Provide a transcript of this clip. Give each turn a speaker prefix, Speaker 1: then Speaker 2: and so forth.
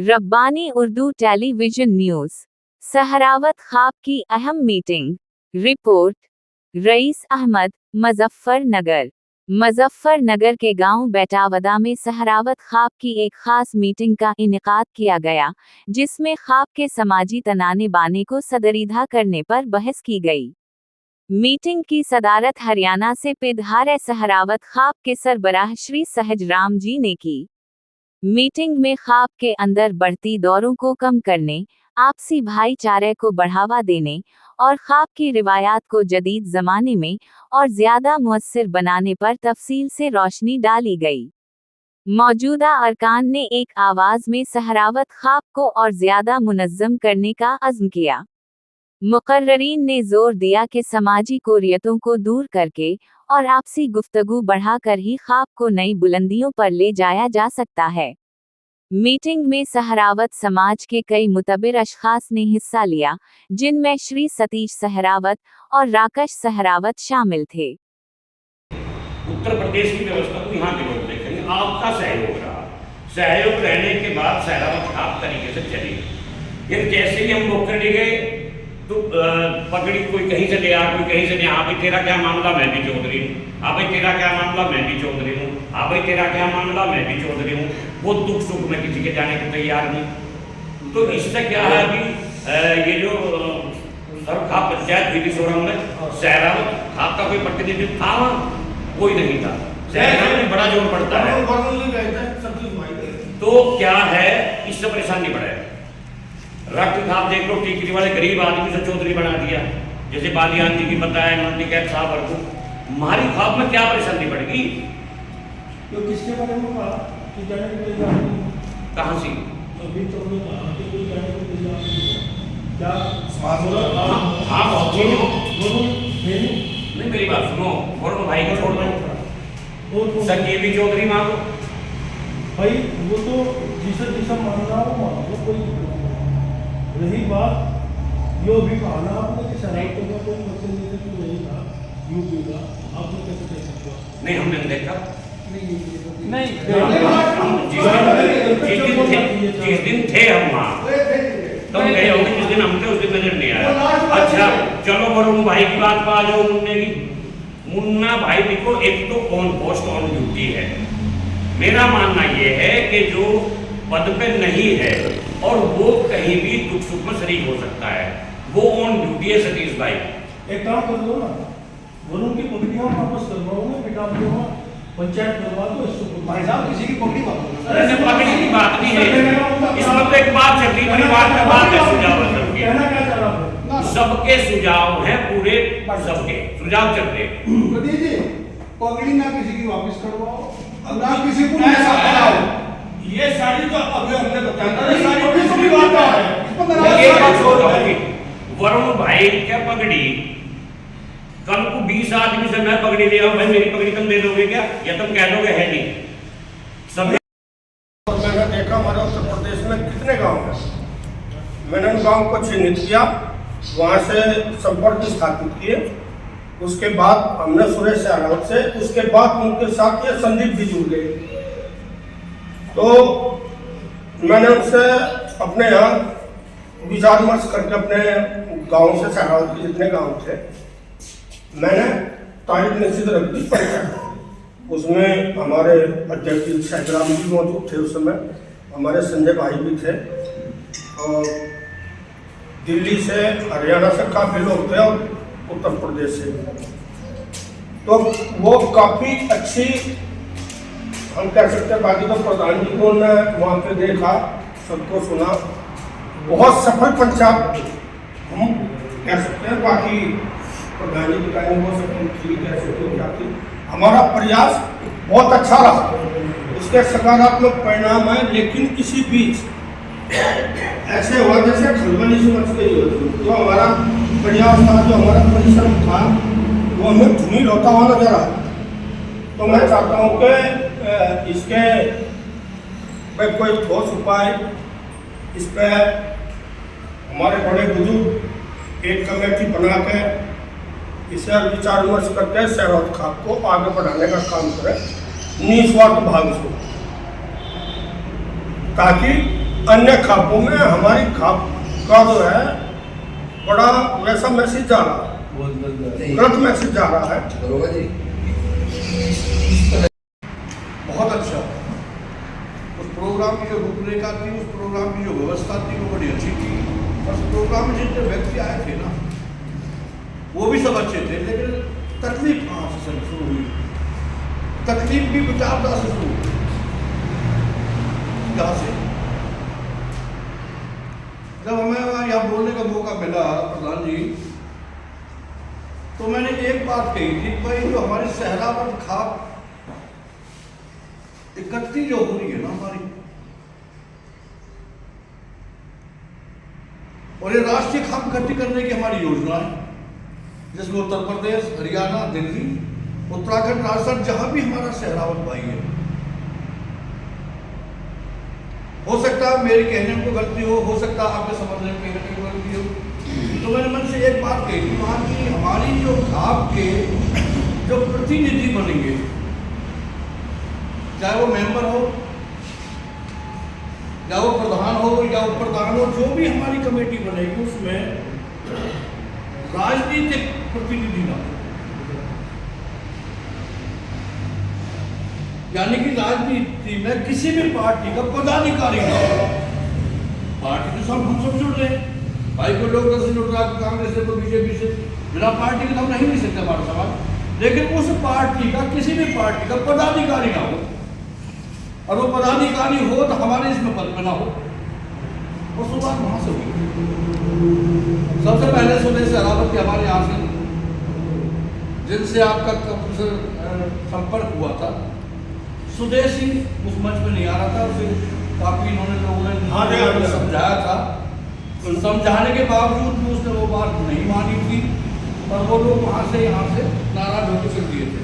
Speaker 1: Rabbani Urdu television news. Sehrawat ख्वाब की अहम मीटिंग। रिपोर्ट रईस अहमद, मुजफ्फरनगर। मुजफ्फरनगर के गांव बेटावदा में सहरावत ख्वाब की एक खास मीटिंग का इनेकाद किया गया, जिसमें ख्वाब के समाजी तनाने बाने को सदरीधा करने पर बहस की गई। मीटिंग की सदारत हरियाणा से पिधार सहरावत ख्वाब के सरबराह श्री सहज राम जी ने की। मीटिंग में ख्वाब के अंदर बढ़ती दौरों को कम करने, आपसी भाईचारे को बढ़ावा देने और ख्वाब की रिवायात को जदीद जमाने में और ज्यादा मुअस्सिर बनाने पर तफसील से रोशनी डाली गई। मौजूदा अरकान ने एक आवाज में सहरावत ख्वाब को और ज्यादा मुनज़्ज़म करने का अज़्म किया। मुक़र्ररीन ने जोर दिया कि समाजी कोरियतों को दूर करके और आपसी गुफ्तगू बढ़ाकर ही ख्वाब को नई बुलंदियों पर ले जाया जा सकता है। मीटिंग में सहरावत समाज के कई मुतबर अशखास ने हिस्सा लिया, जिनमें श्री सतीश सहरावत और राकेश सहरावत शामिल थे।
Speaker 2: उत्तर प्रदेश की व्यवस्था को यहाँ के लोग देखेंगे, आपका सहयोग रहा। सहयोग रहने के बाद सहरावत ख्वाब तरीके से चली। फिर जैसे ही हम मुकर्री गए तो पगड़ी कोई कहीं से ले आ, कोई कहीं से ले आ। भाई तेरा क्या मामला, मैं भी चौधरी हूँ। हाँ भाई तेरा क्या मामला, मैं भी चौधरी हूँ। हाँ भाई तेरा क्या मामला, मैं भी चौधरी हूँ। वो दुख सुख में किसी के जाने को तैयार नहीं। तो इससे क्या है, अभी ये जो सरखा पंचायत विधि सोरम में सहरावत ख्वाब का कोई प्रतिनिधित्व था, वहाँ कोई नहीं था। सहरावत में बड़ा जोर पड़ता है। तो क्या है, इससे परेशानी बढ़े। रक्त ख्वाब देख लो, टीकरी वाले गरीब आदमी से चौधरी बना दिया। जैसे बालियान जी की बताया, नंदी कैद साहब को हमारी ख्वाब में क्या परेशानी बढ़ेगी।
Speaker 3: तो किसके बारे में कहा कि जाने को
Speaker 2: कहाँ से
Speaker 3: अभी तो कि कोई जाने को क्या
Speaker 2: हाँ नहीं, मेरी बात सुनो। वरुण भाई को छोड़ दो, संजीवी चौधरी मान लो
Speaker 3: भाई। वो तो जिसे मान रहा हूँ मान लो, कोई रही बात यो भी कहना आपने कि शरारतों का कोई मतलब नहीं था यूपी का, आप लोग कैसे कह सकते हो?
Speaker 2: नहीं, हमने देखा
Speaker 3: नहीं
Speaker 2: जिस दिन थे हम वहाँ, तुम गए होंगे जिस दिन हम थे, उस दिन नजर नहीं आया। अच्छा चलो वरुण भाई की बात पर आ जाओ। मुन्ना भाई देखो, एक तो ऑन पोस्ट ऑन ड्यूटी है। मेरा मानना यह है कि जो पद पे नहीं है और वो कहीं भी दुख सुख में शरीक हो सकता है, वो ऑन ड्यूटी है। सतीश भाई
Speaker 3: एक काम कर दो ना, वरुण की पगड़ियां वापस करवाओ ना बेटा, पंचायत करवा दो इसको।
Speaker 4: भाई साहब किसी की पगड़ी वापस,
Speaker 2: अरे पगड़ी की बात नहीं है, इस वक्त एक बात चल रही, परिवार में बात है, सुझाव है सबके।
Speaker 3: कहना क्या चाह रहा है?
Speaker 2: सबके सुझाव हैं, पूरे सबके सुझाव चल रहे।
Speaker 4: जी पगड़ी ना किसी की वापस करवाओ, ना किसी को ऐसा कराओ।
Speaker 3: ये सारी तो अभी हमने बताया, ये सारी दूसरी बात है।
Speaker 2: ये बात छोड़ो, वरुण भाई क्या पगड़ी, कल को 20 आदमी से मैं पगड़ी ले आऊं, भाई मेरी पगड़ी तुम दे दोगे क्या, या तुम कह दोगे है नहीं? सभी
Speaker 5: मैंने देखा हमारे उत्तर प्रदेश में कितने गांव हैं। मैंने उन गांव को चिन्हित किया, वहाँ से संपर्क स्थापित किए। उसके बाद हमने सुरेश सहरावत से, उसके बाद उनके साथ ये संदीप भी जुड़ गए। तो मैंने उनसे अपने यहाँ विचार विमर्श करके अपने गाँव से सहरावत के जितने गाँव थे, मैंने तारीख निश्चित रख दी पंचायत। उसमें हमारे अध्यक्ष सहजराम जी मौजूद थे, उस समय हमारे संजय भाई भी थे, और दिल्ली से हरियाणा से काफ़ी लोग थे, और उत्तर प्रदेश से। तो वो काफ़ी अच्छी, हम कह सकते हैं, बाकी तो प्रधान जी को वहाँ पे देखा, सबको सुना, बहुत सफल पंचायत हम कह सकते हैं। बाकी प्रधान जी की टाइम हो सकती थी, कह सकते क्या थी, हमारा प्रयास बहुत अच्छा रहा, उसके सकारात्मक परिणाम है। लेकिन इसी बीच ऐसे हुआ जैसे खलबली से मच गई होती। जो हमारा प्रयास था, जो हमारा परिश्रम था, वो हमें धूमिल होता हुआ नजर आया। तो मैं चाहता हूँ कि इसके पे कोई ठोस उपाय, इस पर हमारे बड़े बुजुर्ग एक कमेटी बना के इसे विचार विमर्श करके सहरावत ख्वाब को आगे बढ़ाने का काम करें निस्वार्थ भाव से, ताकि अन्य खापों में हमारी खाप का जो है बड़ा वैसा मैसेज जा रहा है,
Speaker 3: बहुत गलत
Speaker 5: गलत मैसेज जा रहा है।
Speaker 4: बहुत अच्छा। उस प्रोग्राम की जो रूपरेखा थी, उस प्रोग्राम की जो व्यवस्था थी वो बड़ी अच्छी थी। और उस प्रोग्राम में जितने व्यक्ति आए थे ना वो भी सब अच्छे थे, लेकिन तकलीफ कहाँ से शुरू हुई? तकलीफ भी विचारधारा से शुरू हुई। यहाँ से जब हमें यहाँ बोलने का मौका मिला प्रधान जी, तो मैंने एक बात कही थी, भाई जो हमारी सहरावत खाप इकट्ठी जो हो रही है ना हमारी, और ये राष्ट्रीय खाप इकट्ठी करने की हमारी योजना है, जिसमें उत्तर प्रदेश, हरियाणा, दिल्ली, उत्तराखंड, राजस्थान, जहां भी हमारा सहरावत भाई है। हो सकता है मेरे कहने में कोई गलती हो सकता है आपके समझने में कहीं ना कहीं गलती हो। तो मैंने मन से एक बात कही थी, वहाँ की हमारी जो खाप के जो प्रतिनिधि बनेंगे, चाहे वो मेंबर हो या वो प्रधान हो या उप प्रधान हो, जो भी हमारी कमेटी बनेगी उसमें राजनीतिक प्रतिनिधि ना हो, यानी कि राजनीति में किसी भी पार्टी का पदाधिकारी ना हो। पार्टी तो सब हम सब जुड़ रहे हैं भाई, कोई लोग से जुड़ रहा है कांग्रेस से, कोई बीजेपी से, बिना पार्टी के तो हम नहीं ले सकते हमारा सवाल। लेकिन उस पार्टी का, किसी भी पार्टी का पदाधिकारी ना हो, और वो पदाधिकारी हो तो हमारे इसमें पद में ना हो। और शुरुआत वहां से हुई। सबसे पहले सुदेश सहरावत के हमारे यहाँ से, जिनसे आपका संपर्क हुआ था, सुदेश ही उस मंच में नहीं आ रहा था, उसे काफी इन्होंने लोगों ने समझाया था। समझाने के बावजूद भी उसने वो बात नहीं मानी थी, और वो लोग वहाँ से यहाँ से नाराज होकर चल दिए थे।